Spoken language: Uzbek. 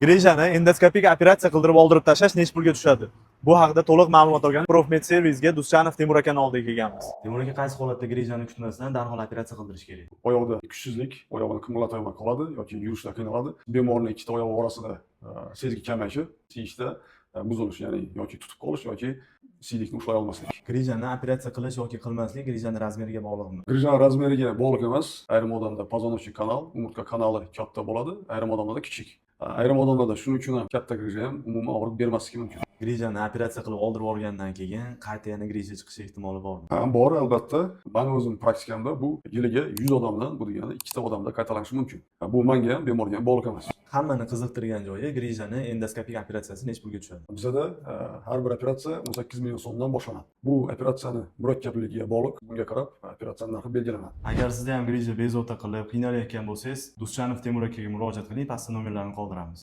Grejani endoskopik operatsiya qildirib oldirib tashlash necha pulga tushadi? Bu haqida to'liq ma'lumot olgan Profmed Service'ga Duschanov Temur akaning oldiga kelganmiz. Temur aka, qaysi holatda grejani kutmasdan darhol operatsiya qildirish kerak? Oyoqda kuchsizlik, oyog'ini qimirlatolmay qoladi yoki yurishda qiynaladi. Bemorning ikkita oyog'i orasida sezgi kamayishi, siyishda buzilish, ya'ni yoki tutib qolish yoki siylikni ushlay olmaslik. Grejani operatsiya qilish yoki qilmaslik grejani razmeriga bog'liqmi? Grejani razmeriga bog'liq emas. Ayrim odamda pozonochnik kanal, umurtqa kanali katta bo'ladi, ayrim odamlarda kichik. Ayrim odamlarda shuning uchun ham katta greja ham umuman og'riq bermasligi mumkin. Grejani operatsiya qilib oldirib olgandan keyin qayta yana greja chiqishi ehtimoli bormi? Ha, bor albatta. Men o'zim praktikamda bu yiliga 100 odamdan, bu degani ikkita odamda qaytalanishi mumkin. Bu menga ham, bemorga ham bog'liq emas. Hammani qiziqtirgan joyi grejani endoskopik operatsiyasi necha pulga tushadi? Bizda har bir operatsiya 18 million so'mdan boshlanadi. Bu operatsiyani murakkabligiga bog'liq. Bunga qarab operatsiyaning narxi belgilanadi. Agar sizda ham greja bezovta qilib qiynalayotgan bo'lsangiz, Duschanov Temur akaga murojaat qiling, pastda nomerlarini qoldiramiz.